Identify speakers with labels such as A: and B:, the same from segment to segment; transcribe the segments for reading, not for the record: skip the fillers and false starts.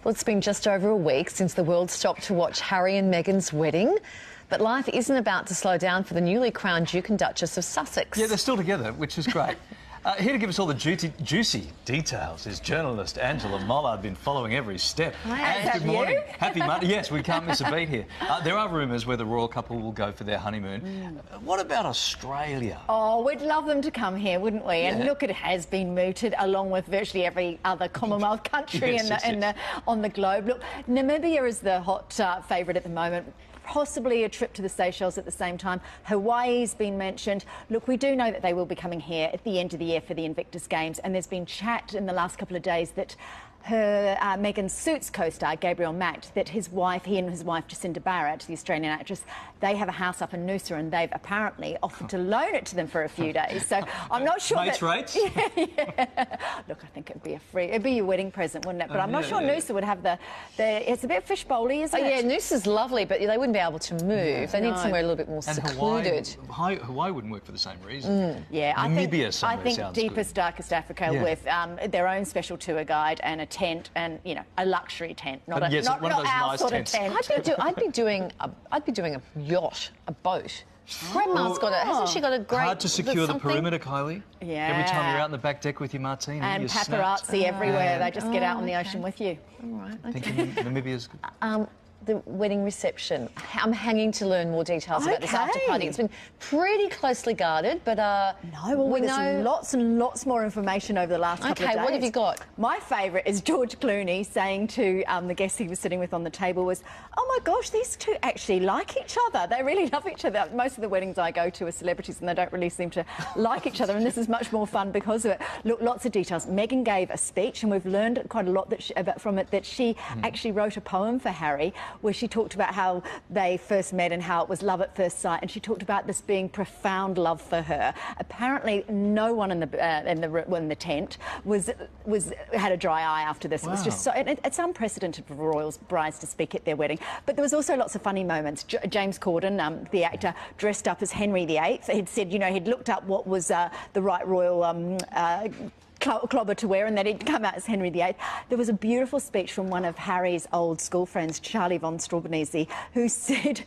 A: Well, it's been just over a week since the world stopped to watch Harry and Meghan's wedding. But life isn't about to slow down for the newly crowned Duke and Duchess of Sussex.
B: Yeah, they're still together, which is great. Here to give us all the juicy details is journalist Angela Mollard. Been following every step.
A: Hi,
B: Good morning. Happy Monday. Yes, we can't miss a beat here. There are rumours where the royal couple will go for their honeymoon. What about Australia?
C: Oh, we'd love them to come here, wouldn't we? And look, it has been mooted along with virtually every other Commonwealth country on the globe. Look, Namibia is the hot favourite at the moment. Possibly a trip to the Seychelles at the same time. Hawaii's been mentioned. Look, we do know that they will be coming here at the end of the year for the Invictus Games, and there's been chat in the last couple of days that her Meghan Suits co-star Gabriel Macht, that he and his wife Jacinda Barrett, the Australian actress, they have a house up in Noosa, and they've apparently offered to loan it to them for a few days. So I'm not sure.
B: Mates rates?
C: Yeah. Look, I think it'd be your wedding present, wouldn't it? But I'm not sure Noosa would have the. It's a bit fishbowly, isn't it?
A: Oh yeah, Noosa's lovely, but they wouldn't be able to move.
C: Yeah.
A: They need somewhere a little bit more secluded.
B: Hawaii wouldn't work for the same reason.
C: Yeah,
B: Namibia
C: I think deepest, darkest Africa with their own special tour guide and a tent, and a luxury tent, not
B: one of those
C: our
B: nice
C: sort
B: tents.
C: of tent.
A: I'd be doing a yacht, a boat. Grandma's got it. Hasn't she got a great?
B: Hard to secure the perimeter, Kylie.
C: Yeah.
B: Every time you're out on the back deck with your martini,
C: and
B: you're
C: paparazzi everywhere. They just get out on the ocean with you.
A: All right. Okay.
B: Thinking Namibia's good.
A: The wedding reception. I'm hanging to learn more details about this after party. It's been pretty closely guarded, but
C: there's lots and lots more information over the last couple of days.
A: Okay, what have you got?
C: My favourite is George Clooney saying to the guests he was sitting with on the table was, "Oh my gosh, these two actually like each other. They really love each other." Most of the weddings I go to are celebrities, and they don't really seem to like each other. And this is much more fun because of it. Look, lots of details. Meghan gave a speech, and we've learned quite a lot from it. That she actually wrote a poem for Harry, where she talked about how they first met and how it was love at first sight, and she talked about this being profound love for her. Apparently, no one in the tent had a dry eye after this. Wow. It was just so. It's unprecedented for royals' brides to speak at their wedding. But there was also lots of funny moments. James Corden, the actor, dressed up as Henry VIII. He'd said, he'd looked up what was the right royal clobber to wear, and that he'd come out as Henry VIII. There was a beautiful speech from one of Harry's old school friends, Charlie von Strawbernese, who said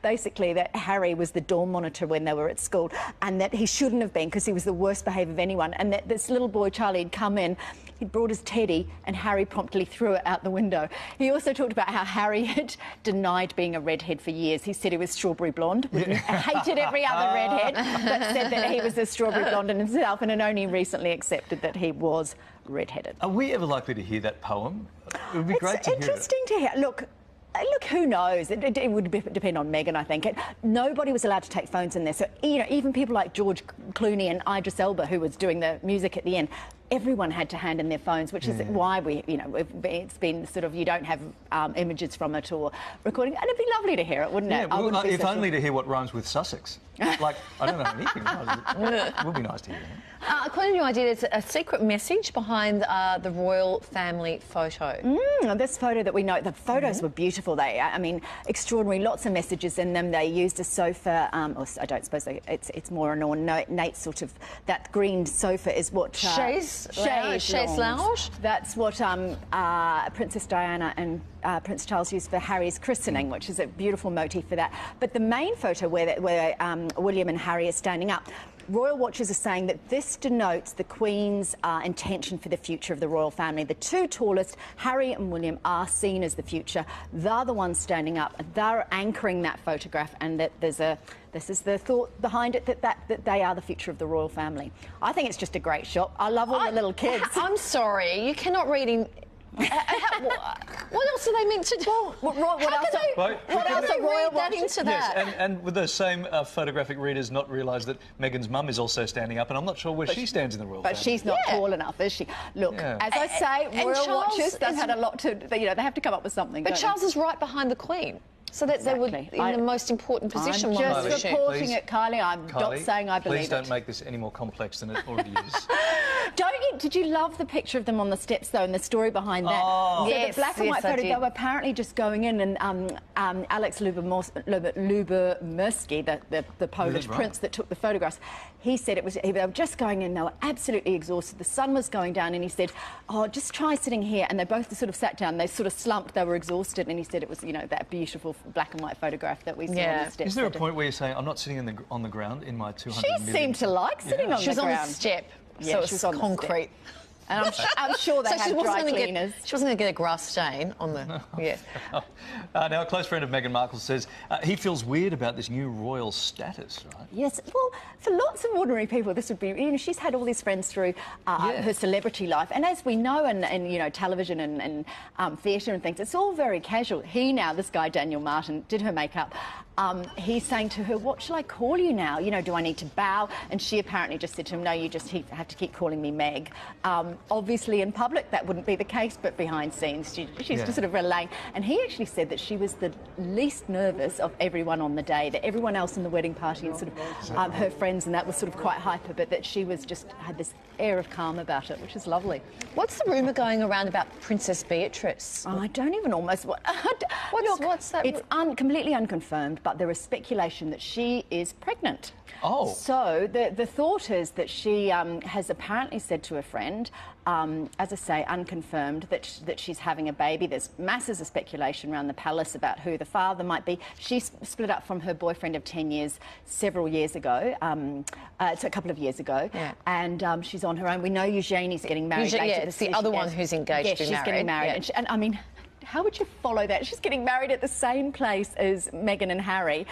C: basically that Harry was the dorm monitor when they were at school, and that he shouldn't have been because he was the worst behaved of anyone, and that this little boy Charlie had come in, he'd brought his teddy, and Harry promptly threw it out the window. He also talked about how Harry had denied being a redhead for years. He said he was strawberry blonde, hated every other redhead, but said that he was a strawberry blonde in himself, and had only recently accepted that he was redheaded.
B: Are we ever likely to hear that poem? It would be great to hear it.
C: It's interesting to hear. Look, who knows? It would depend on Meghan, I think. Nobody was allowed to take phones in there. So, even people like George Clooney and Idris Elba, who was doing the music at the end, everyone had to hand in their phones, which is why it's been sort of, you don't have images from it or recording. And it'd be lovely to hear it, wouldn't it?
B: Well, if only to hear what rhymes with Sussex. Like, I don't know anything. It would be nice to hear that.
A: According to your idea, there's a secret message behind the royal family photo.
C: This photo that we know, the photos were beautiful. Extraordinary, lots of messages in them. They used a sofa, or I don't suppose it's more an ornate sort of, that green sofa is what...
A: Chaise lounge.
C: That's what Princess Diana and Prince Charles used for Harry's christening, which is a beautiful motif for that. But the main photo where William and Harry are standing up, royal watchers are saying that this denotes the Queen's intention for the future of the royal family. The two tallest, Harry and William, are seen as the future. They're the ones standing up. They're anchoring that photograph, and that this is the thought behind it, that they are the future of the royal family. I think it's just a great shot. I love all the little kids.
A: I'm sorry, you cannot read in... what else are they meant to do?
C: What else are royal
A: that into that?
B: Yes, and with those same photographic readers not realise that Meghan's mum is also standing up, and I'm not sure where she stands in the royal family.
C: But she's not tall enough, is she? Look, as I say, royal watchers, they've had a lot to... they have to come up with something.
A: But Charles is right behind the Queen. So that they were
C: Exactly.
A: in the most important position.
C: I'm
A: one
C: just
A: would assume.
C: reporting
B: Please.
C: it, Kylie. I'm not saying I believe
B: Please
C: it.
B: don't make this any more complex than it already is.
C: Did you love the picture of them on the steps, though, and the story behind that?
B: Oh.
C: So
A: Yes,
C: the black and
A: yes,
C: white
A: I
C: photo,
A: did.
C: they were apparently just going in, and Alex Lubomirski, the Polish
B: Right.
C: prince that took the photographs, he said they were just going in, they were absolutely exhausted, the sun was going down, and he said, oh, just try sitting here, and they both sort of sat down, they sort of slumped, they were exhausted, and he said it was, you know, that beautiful black and white photograph that we saw on the steps.
B: Is there a point where you're saying, I'm not sitting on the ground in my 200
C: She
B: million...
C: seemed to like sitting on
A: She was
C: the
A: on
C: ground.
A: the step,
C: Yeah,
A: so it
C: she
A: was
C: was on the
A: concrete.
C: And I'm sure they
A: So
C: had dry cleaners.
A: she wasn't going to get a grass stain on the... Yeah.
B: Now, a close friend of Meghan Markle says he feels weird about this new royal status, right?
C: Yes, well, for lots of ordinary people, this would be, you know, she's had all these friends through her celebrity life. And as we know, in you know, television and theatre and things, it's all very casual. This guy, Daniel Martin, did her makeup. He's saying to her, what shall I call you now? You know, do I need to bow? And she apparently just said to him, no, you just have to keep calling me Meg. Obviously, in public, that wouldn't be the case, but behind scenes, she's just sort of relaying. And he actually said that she was the least nervous of everyone on the day, that everyone else in the wedding party and sort of her friends and that was sort of quite hyper, but that she was just had this air of calm about it, which is lovely.
A: What's the rumour going around about Princess Beatrice?
C: Oh, I don't even almost...
A: What's that?
C: It's completely unconfirmed, but there is speculation that she is pregnant.
B: Oh.
C: So the thought is that she has apparently said to a friend, as I say, unconfirmed, that she's having a baby. There's masses of speculation around the palace about who the father might be. She split up from her boyfriend of 10 years several years ago. It's a couple of years ago.
A: Yeah.
C: And she's on her own. We know Eugenie's getting married later
A: it's
C: this
A: the
C: year.
A: other one who's engaged
C: Yeah,
A: to be
C: she's
A: married.
C: getting married.
A: Yeah.
C: And I mean... How would you follow that? She's getting married at the same place as Meghan and Harry.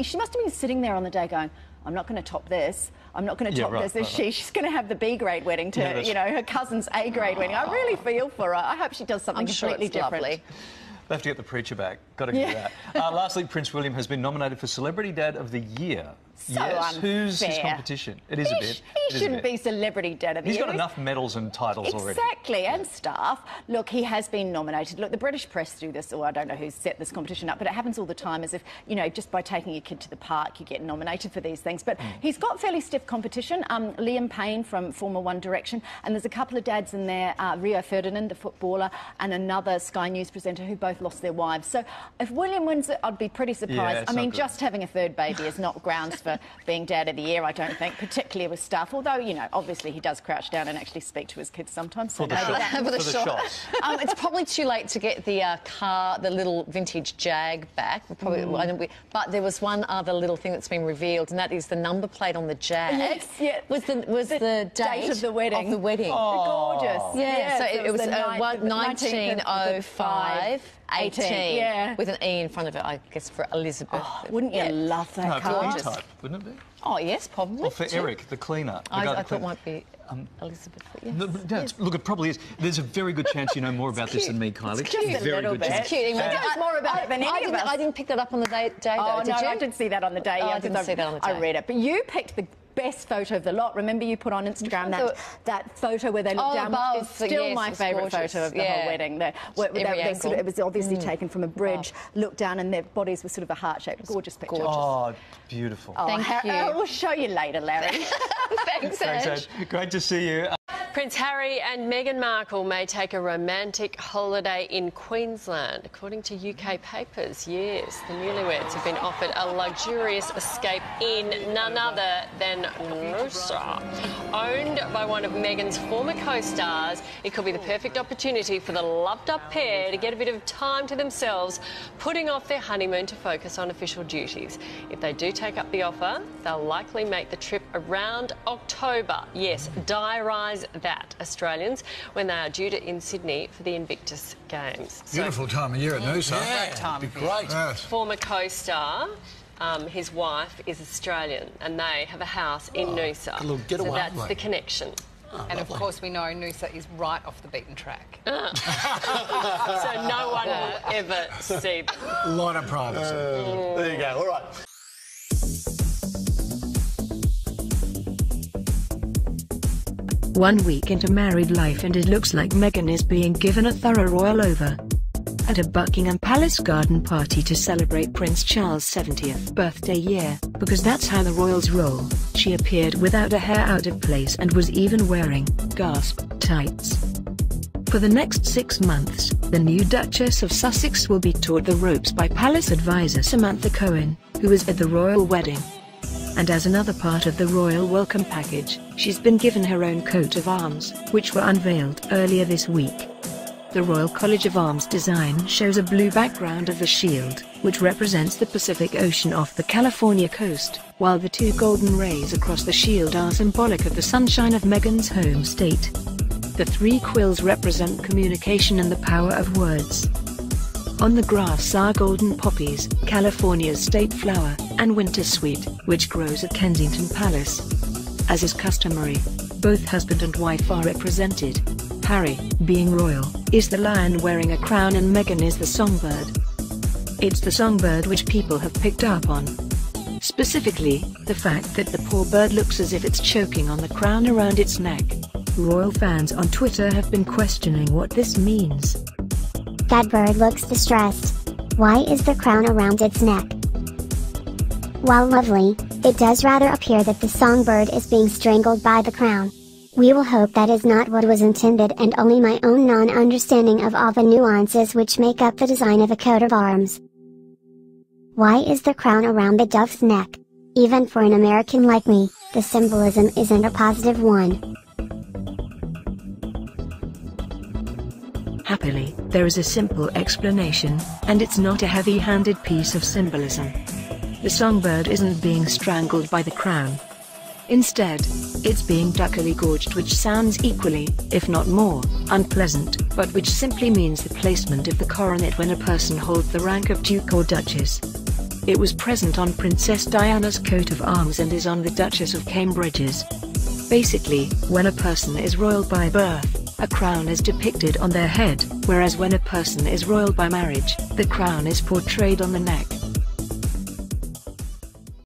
C: She must have been sitting there on the day going, I'm not going to top this. I'm not going to top this. She's going to have the B-grade wedding to, you know, her cousin's A-grade wedding. I really feel for her. I hope she does something completely different.
A: Lovely.
B: They have to get the preacher back. Got to get that. Lastly, Prince William has been nominated for Celebrity Dad of the Year.
C: So unfair.
B: Who's his competition? It is a bit.
C: He shouldn't be Celebrity Dad of the Year.
B: He's got enough medals and titles already.
C: Exactly, and staff. Look, he has been nominated. Look, the British press do this, or I don't know who set this competition up, but it happens all the time, as if, you know, just by taking your kid to the park, you get nominated for these things. But he's got fairly stiff competition. Liam Payne from former One Direction, and there's a couple of dads in there, Rio Ferdinand, the footballer, and another Sky News presenter who both lost their wives. So if William wins it, I'd be pretty surprised. I mean, just having a third baby is not grounds for being Dad of the Year, I don't think, particularly with staff. Although, you know, obviously he does crouch down and actually speak to his kids sometimes. So
B: For the shots.
A: It's probably too late to get the car, the little vintage Jag back. But there was one other little thing that's been revealed, and that is the number plate on the Jag.
C: Yes, yeah.
A: Was the date
C: of the wedding.
B: Oh.
C: Gorgeous.
A: Yeah, so it was
C: the
A: 1905. 18,
C: yeah.
A: with an E in front of it, I guess, for Elizabeth.
C: Oh, wouldn't you love that
B: No,
C: car?
B: for E-Type, wouldn't it be?
A: Oh, yes, probably.
B: Or for Eric, the cleaner. The guy
A: I
B: that
A: thought it
B: cleans.
A: might be Elizabeth. But yes.
B: Look, it probably is. There's a very good chance you know more about this than me, Kylie.
C: It's just a little bit.
A: It's cute.
C: She knows more about it than any of us.
A: I didn't pick that up on the day though,
C: Oh,
A: did
C: no,
A: you?
C: I did see that on the day.
A: Oh,
C: yeah,
A: I didn't see that on the day.
C: I read it. But you picked the best photo of the lot. Remember you put on Instagram that photo where they look down?
A: Above,
C: It's still my favourite photo of the whole wedding. It was obviously taken from a bridge, looked down and their bodies were sort of a heart-shaped. Gorgeous picture.
B: Oh, beautiful.
A: Thank you.
C: We'll show you later, Larry.
A: Thanks, Ange.
B: Great to see you.
D: Prince Harry and Meghan Markle may take a romantic holiday in Queensland. According to UK papers, yes, the newlyweds have been offered a luxurious escape in none other than Noosa. Owned by one of Meghan's former co-stars, it could be the perfect opportunity for the loved-up pair to get a bit of time to themselves, putting off their honeymoon to focus on official duties. If they do take up the offer, they'll likely make the trip around October. Yes, diarise that, Australians, when they are due to in Sydney for the Invictus Games.
E: Beautiful time of year at Noosa.
F: Yeah, great time. Be great.
E: Yes.
D: Former co-star, his wife is Australian, and they have a house in Noosa.
F: a little getaway.
D: So that's the connection.
G: And of course we know Noosa is right off the beaten track.
D: So no one will ever see them.
E: A lot of privacy.
F: There you go. All right.
H: One week into married life and it looks like Meghan is being given a thorough royal over. at a Buckingham Palace garden party to celebrate Prince Charles' 70th birthday year, because that's how the royals roll. She appeared without a hair out of place and was even wearing, gasp, tights. For the next 6 months, the new Duchess of Sussex will be taught the ropes by palace advisor Samantha Cohen, who is at the royal wedding. And as another part of the royal welcome package, she's been given her own coat of arms, which were unveiled earlier this week. The Royal College of Arms design shows a blue background of the shield, which represents the Pacific Ocean off the California coast, while the 2 golden rays across the shield are symbolic of the sunshine of Meghan's home state. The 3 quills represent communication and the power of words. On the grass are golden poppies, California's state flower, and wintersweet, which grows at Kensington Palace. As is customary, both husband and wife are represented. Harry, being royal, is the lion wearing a crown, and Meghan is the songbird. It's the songbird which people have picked up on. Specifically, the fact that the poor bird looks as if it's choking on the crown around its neck. Royal fans on Twitter have been questioning what this means.
I: That bird looks distressed. Why is the crown around its neck? While lovely, it does rather appear that the songbird is being strangled by the crown. We will hope that is not what was intended, and only my own non-understanding of all the nuances which make up the design of a coat of arms. Why is the crown around the dove's neck? Even for an American like me, the symbolism isn't a positive one.
H: Happily, there is a simple explanation, and it's not a heavy-handed piece of symbolism. The songbird isn't being strangled by the crown. Instead, it's being duckily gorged, which sounds equally, if not more, unpleasant, but which simply means the placement of the coronet when a person holds the rank of Duke or Duchess. It was present on Princess Diana's coat of arms and is on the Duchess of Cambridge's. Basically, when a person is royal by birth, a crown is depicted on their head, whereas when a person is royal by marriage, the crown is portrayed on the neck.